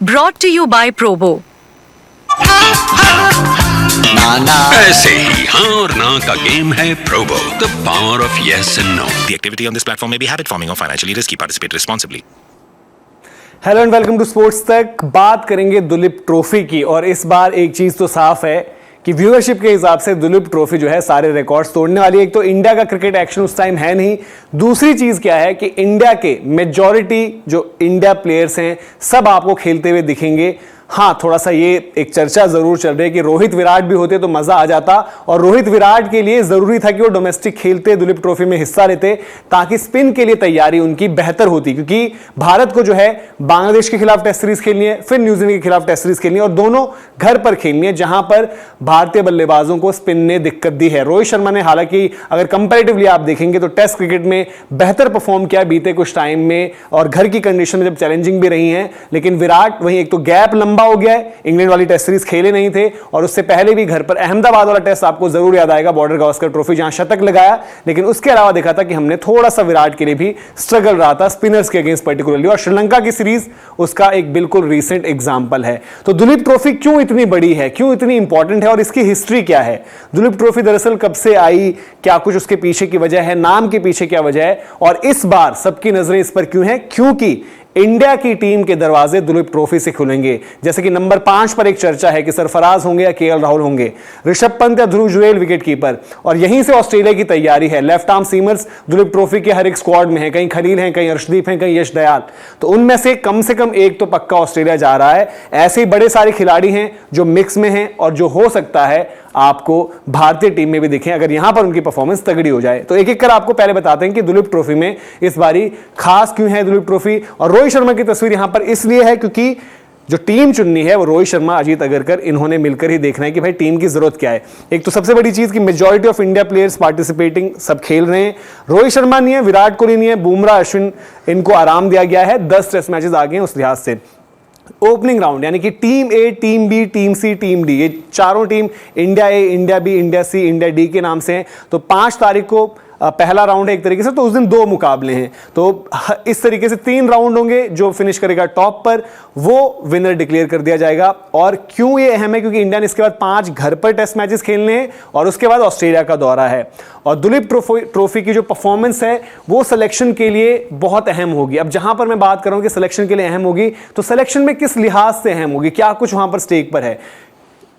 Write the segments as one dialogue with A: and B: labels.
A: Brought to you by Probo.
B: ऐसे ही हाँ और ना का गेम है Probo, the power of yes and no.
C: The activity on this platform may be habit forming or financially risky. Participate responsibly.
D: Hello and welcome to Sports Tak. बात करेंगे Duleep trophy की, और इस बार एक चीज तो साफ है कि व्यूअरशिप के हिसाब से दुलीप ट्रॉफी जो है सारे रिकॉर्ड्स तोड़ने वाली है। एक तो इंडिया का क्रिकेट एक्शन उस टाइम है नहीं, दूसरी चीज क्या है कि इंडिया के मेजॉरिटी जो इंडिया प्लेयर्स हैं सब आपको खेलते हुए दिखेंगे। हाँ, थोड़ा सा ये एक चर्चा जरूर चल रही है कि रोहित विराट भी होते तो मजा आ जाता, और रोहित विराट के लिए जरूरी था कि वो डोमेस्टिक खेलते, दुलीप ट्रॉफी में हिस्सा लेते, ताकि स्पिन के लिए तैयारी उनकी बेहतर होती। क्योंकि भारत को जो है बांग्लादेश के खिलाफ टेस्ट सीरीज खेलनी है, फिर न्यूजीलैंड के खिलाफ टेस्ट सीरीज खेलनी है, और दोनों घर पर खेलनी है जहां पर भारतीय बल्लेबाजों को स्पिन ने दिक्कत दी है। रोहित शर्मा ने हालांकि अगर कंपेरेटिवली आप देखेंगे तो टेस्ट क्रिकेट में बेहतर परफॉर्म किया बीते कुछ टाइम में, और घर की कंडीशन में जब चैलेंजिंग भी रही है। लेकिन विराट वहीं एक तो गैप लंबा हो गया है, इंग्लैंड वाली टेस्ट सीरीज खेले नहीं थे, और उससे पहले भी घर पर अहमदाबाद वाला टेस्ट आपको जरूर याद आएगा, बॉर्डर गावस्कर ट्रॉफी, जहां शतक लगाया। लेकिन उसके अलावा देखा था कि हमने थोड़ा सा विराट के लिए भी स्ट्रगल रहा था स्पिनर्स के अगेंस्ट पर्टिकुलरली, और श्रीलंका की सीरीज उसका एक बिल्कुल रीसेंट एग्जांपल है। तो दुलीप ट्रॉफी क्यों इतनी बड़ी है, क्यों इतनी इंपॉर्टेंट है, और इसकी हिस्ट्री क्या है? दुलीप ट्रॉफी दरअसल कब से आई, क्या कुछ उसके पीछे की वजह है, नाम के पीछे क्या वजह है, और इस बार सबकी नजरें इस पर क्यों है? क्योंकि इंडिया की टीम के दरवाजे दुलीप ट्रॉफी से खुलेंगे। जैसे कि नंबर 5 पर एक चर्चा है कि सरफराज होंगे या केएल राहुल होंगे, ऋषभ पंत या ध्रुव जुरैल विकेटकीपर, और यहीं से ऑस्ट्रेलिया की तैयारी है। Left arm seamers Duleep trophy के हर एक स्क्वाड में है, कहीं खलील हैं, कहीं अर्शदीप हैं, कहीं यश दयाल, तो उनमें से कम एक तो पक्का ऑस्ट्रेलिया जा रहा है। ऐसे ही बड़े सारे खिलाड़ी हैं जो मिक्स में हैं, और जो हो सकता है आपको भारतीय टीम में भी दिखें अगर यहां पर उनकी परफॉर्मेंस तगड़ी हो जाए। तो एक एक कर आपको पहले बताते हैं कि दुलीप ट्रॉफी में इस बारी खास क्यों है दुलीप ट्रॉफी। और रोहित शर्मा की तस्वीर यहां पर इसलिए है क्योंकि जो टीम चुननी है वो रोहित शर्मा, अजीत अगरकर, इन्होंने मिलकर ही देखना है कि भाई टीम की जरूरत क्या है। एक तो सबसे बड़ी चीज कि majority of India players participating, सब खेल रहे हैं। रोहित शर्मा नहीं है, विराट कोहली नहीं है, बुमराह, अश्विन, इनको आराम दिया गया है। 10 टेस्ट मैचेस आ गए हैं उस लिहाज से। ओपनिंग राउंड यानी कि team A, team B, team C, team D, ये चारों team India A, India B, India C, India D के नाम से हैं। तो 5 तारीख को पहला राउंड है एक तरीके से, तो उस दिन 2 मुकाबले हैं। तो इस तरीके से 3 राउंड होंगे, जो फिनिश करेगा टॉप पर वो विनर डिक्लेयर कर दिया जाएगा। और क्यों ये अहम है? क्योंकि इंडिया ने इसके बाद 5 घर पर टेस्ट मैचेस खेलने हैं, और उसके बाद ऑस्ट्रेलिया का दौरा है। और दुलीप ट्रॉफी की जो परफॉर्मेंस है वो सिलेक्शन के लिए बहुत अहम होगी। अब जहां पर मैं बात कर रहा हूं कि सिलेक्शन के लिए अहम होगी, तो सिलेक्शन में किस लिहाज से अहम होगी, क्या कुछ वहां पर स्टेक पर है?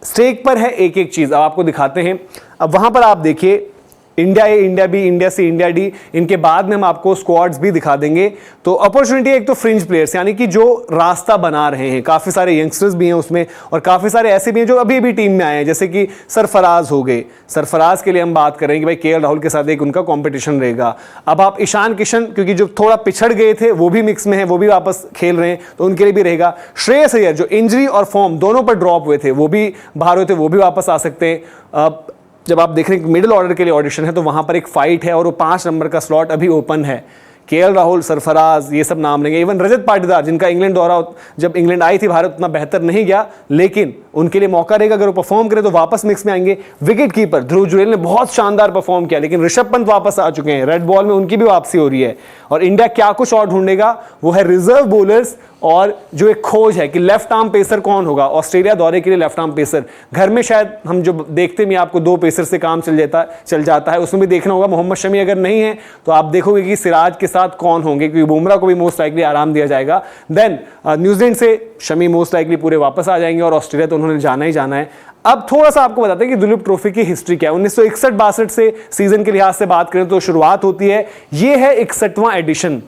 D: स्टेक पर है एक एक चीज, अब आपको दिखाते हैं। अब वहां पर आप देखिए India A, India B, India C, India D, इनके बाद में हम आपको स्क्वाड्स भी दिखा देंगे। तो अपॉर्चुनिटी एक तो फ्रिंज प्लेयर्स यानी कि जो रास्ता बना रहे हैं, काफी सारे यंगस्टर्स भी हैं उसमें, और काफी सारे ऐसे भी हैं जो अभी भी टीम में आए हैं, जैसे कि सरफराज हो गए। सरफराज के लिए हम बात करेंगे कि भाई केएल राहुल के साथ एक उनका कंपटीशन रहेगा। अब आप ईशान किशन, क्योंकि जो थोड़ा पिछड़ गए थे वो भी मिक्स में है, वो भी वापस खेल रहे हैं, तो उनके लिए भी रहेगा। श्रेयस अय्यर जो इंजरी और फॉर्म दोनों पर ड्रॉप हुए थे, वो भी बाहर हुए थे, वो भी वापस आ सकते हैं। जब आप देख रहे हैं मिडिल ऑर्डर के लिए ऑडिशन है, तो वहां पर एक फाइट है, और वो 5 नंबर का स्लॉट अभी ओपन है। केएल राहुल, सरफराज, ये सब नाम लेंगे। इवन रजत पाटीदार, जिनका इंग्लैंड दौरा, जब इंग्लैंड आई थी भारत उतना बेहतर नहीं गया, लेकिन उनके लिए मौका रहेगा, अगर वो परफॉर्म करे तो वापस मिक्स में आएंगे। विकेट कीपर ध्रुव जुरैल ने बहुत शानदार परफॉर्म किया, लेकिन ऋषभ पंत वापस आ चुके हैं, रेड बॉल में उनकी भी वापसी हो रही है। और इंडिया क्या कुछ और ढूंढेगा वो है रिजर्व बॉलर्स, और जो एक खोज है कि लेफ्ट आर्म पेसर कौन होगा ऑस्ट्रेलिया दौरे के लिए। लेफ्ट आर्म पेसर घर में शायद हम जो देखते हैं आपको 2 पेसर से काम चल जाता है, उसमें भी देखना होगा। मोहम्मद शमी अगर नहीं है तो आप देखोगे कि सिराज के साथ कौन होंगे, क्योंकि बुमराह को भी मोस्ट लाइकली आराम दिया जाएगा। देन न्यूजीलैंड से शमी मोस्ट लाइकली पूरे वापस आ जाएंगे, और ऑस्ट्रेलिया तो उन्होंने जाना ही जाना है। अब थोड़ा सा आपको बताते हैं कि दुलीप ट्रॉफी की हिस्ट्री क्या है। 1961-62 से सीजन के लिहाज से बात करें तो शुरुआत होती है। ये है 61वां एडिशन,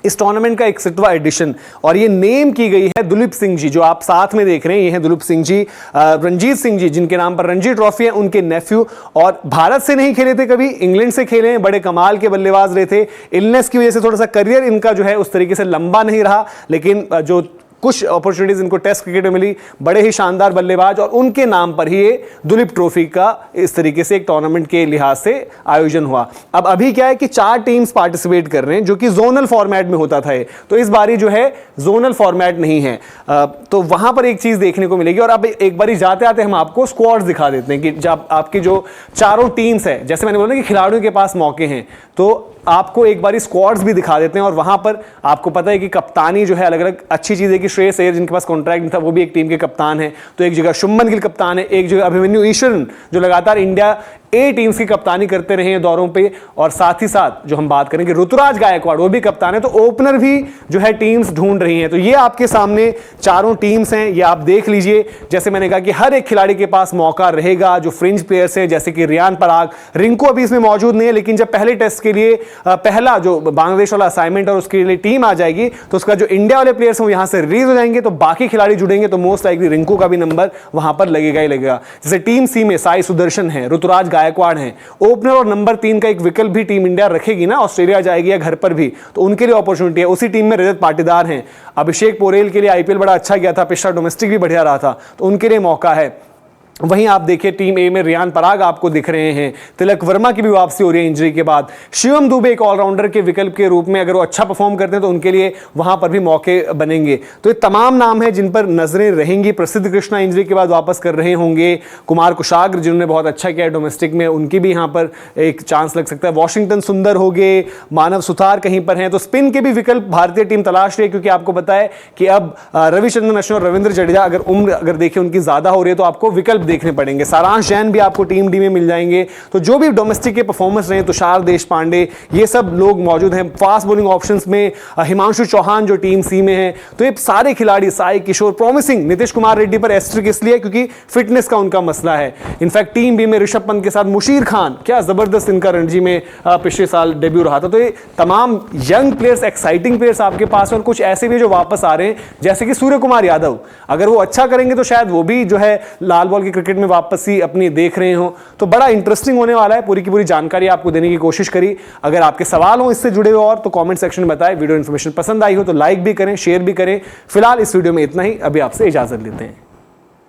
D: इस टूर्नामेंट का 61वां एडिशन, और ये नेम की गई है दुलीप सिंह जी, जो आप साथ में देख रहे हैं, ये हैं दुलीप सिंह जी, रंजीत सिंह जी, जिनके नाम पर रणजी ट्रॉफी है, उनके नेफ्यू। और भारत से नहीं खेले थे कभी, इंग्लैंड से खेले हैं, बड़े कमाल के बल्लेबाज रहे थे। इलनेस की वजह से थोड़ा सा करियर इनका जो है उस तरीके से लंबा नहीं रहा, लेकिन जो कुछ अपॉर्चुनिटीज इनको टेस्ट क्रिकेट में मिली, बड़े ही शानदार बल्लेबाज, और उनके नाम पर ही ये दुलीप ट्रॉफी का इस तरीके से एक टूर्नामेंट के लिहाज से आयोजन हुआ। अब अभी क्या है कि 4 टीम्स पार्टिसिपेट कर रहे हैं, जो कि जोनल फॉर्मेट में होता था, तो इस बारी जो है जोनल फॉर्मेट नहीं है। तो वहां पर एक चीज देखने को मिलेगी। और अब एक बारी जाते आते हम आपको स्क्वाड्स दिखा देते हैं कि जब आपकी जो चारों टीम्स है, जैसे मैंने बोला कि खिलाड़ियों के पास मौके हैं, तो आपको एक बारी स्क्वाड्स भी दिखा देते हैं और वहां पर आपको पता है कि कप्तानी जो है अलग अलग अच्छी चीज है कि श्रेयस अय्यर जिनके पास कॉन्ट्रैक्ट नहीं था वो भी एक टीम के कप्तान है, तो एक जगह शुभमन गिल कप्तान है, एक जगह अभिमन्यु ईश्वरन जो लगातार इंडिया ए टीम्स की कप्तानी करते रहे हैं दौरों पे, और साथ ही साथ जो हम बात करेंगे ऋतुराज गायकवाड़ वो भी कप्तान है, तो ओपनर भी जो है टीम्स ढूंढ रही हैं। तो ये आपके सामने चारों टीम्स हैं, ये आप देख लीजिए। जैसे मैंने कहा कि हर एक खिलाड़ी के पास मौका रहेगा, जो फ्रिंज प्लेयर्स हैं जैसे कि रियान पराग, रिंकू अभी इसमें मौजूद नहीं है, लेकिन जब पहले टेस्ट के लिए पहला जो बांग्लादेश वाला असाइनमेंट और उसके लिए टीम आ जाएगी तो उसका जो इंडिया वाले प्लेयर्स हैं वो यहां से रिलीज हो जाएंगे, तो बाकी खिलाड़ी जुड़ेंगे, तो मोस्ट लाइकली रिंकू का भी नंबर वहां पर लगेगा ही लगेगा। जैसे टीम सी में साई सुदर्शन है, ऋतुराज गायकवाड़ है, ओपनर और नंबर 3 का एक विकल्प भी टीम इंडिया रखेगी ना, ऑस्ट्रेलिया जाएगी या घर पर भी, तो उनके लिए अपॉर्चुनिटी है। उसी टीम में रजत पाटीदार हैं, अभिषेक पोरेल के लिए आईपीएल बड़ा अच्छा गया था, पिछला डोमेस्टिक भी बढ़िया रहा था, तो उनके लिए मौका है। वहीं आप देखिए टीम ए में रियान पराग आपको दिख रहे हैं, तिलक वर्मा की भी वापसी हो रही है इंजरी के बाद, शिवम दुबे एक ऑलराउंडर के विकल्प के रूप में अगर वो अच्छा परफॉर्म करते हैं तो उनके लिए वहां पर भी मौके बनेंगे। तो ये तमाम नाम हैं जिन पर नजरें रहेंगी। प्रसिद्ध कृष्णा इंजरी के बाद वापस कर रहे होंगे, कुमार कुशाग्र जिन्होंने बहुत अच्छा किया डोमेस्टिक में, उनकी भी यहाँ पर एक चांस लग सकता है। वॉशिंगटन सुंदर हो गए, मानव सुतार कहीं पर हैं, तो स्पिन के भी विकल्प भारतीय टीम तलाश रही है, क्योंकि आपको पता है कि अब रविचंद्रन अश्विन और रविंद्र जडेजा अगर उम्र अगर देखिए उनकी ज्यादा हो रही है तो आपको विकल्प देखने पड़ेंगे। सारांश जैन भी आपको टीम डी में मिल जाएंगे, तो जो भी डोमेस्टिक के परफॉर्मेंस रहे, तुषार देशपांडे, ये सब लोग मौजूद हैं। फास्ट बॉलिंग ऑप्शंस में हिमांशु चौहान जो टीम सी में है, तो ये सारे खिलाड़ी, साई किशोर प्रॉमिसिंग। नीतीश कुमार रेड्डी पर एस्ट्रिक इसलिए क्योंकि फिटनेस का उनका मसला है। इनफैक्ट टीम बी में ऋषभ पंत के साथ मुशीर खान, क्या जबरदस्त इनका रणजी में पिछले साल डेब्यू रहा था। तो ये तमाम यंग प्लेयर्स, एक्साइटिंग प्लेयर्स आपके पास हैं, और कुछ ऐसे भी जो वापस आ रहे हैं जैसे कि सूर्य कुमार यादव, अगर वो अच्छा करेंगे तो शायद वो भी जो है लाल बॉल की क्रिकेट में वापस ही अपनी देख रहे हो। तो बड़ा इंटरेस्टिंग होने वाला है, पूरी की पूरी जानकारी आपको देने की कोशिश करी। अगर आपके सवाल हो इससे जुड़े हुए और तो कमेंट सेक्शन में बताएं। वीडियो इन्फॉर्मेशन पसंद आई हो तो लाइक भी करें, शेयर भी करें। फिलहाल इस वीडियो में इतना ही, अभी आपसे इजाजत लेते हैं।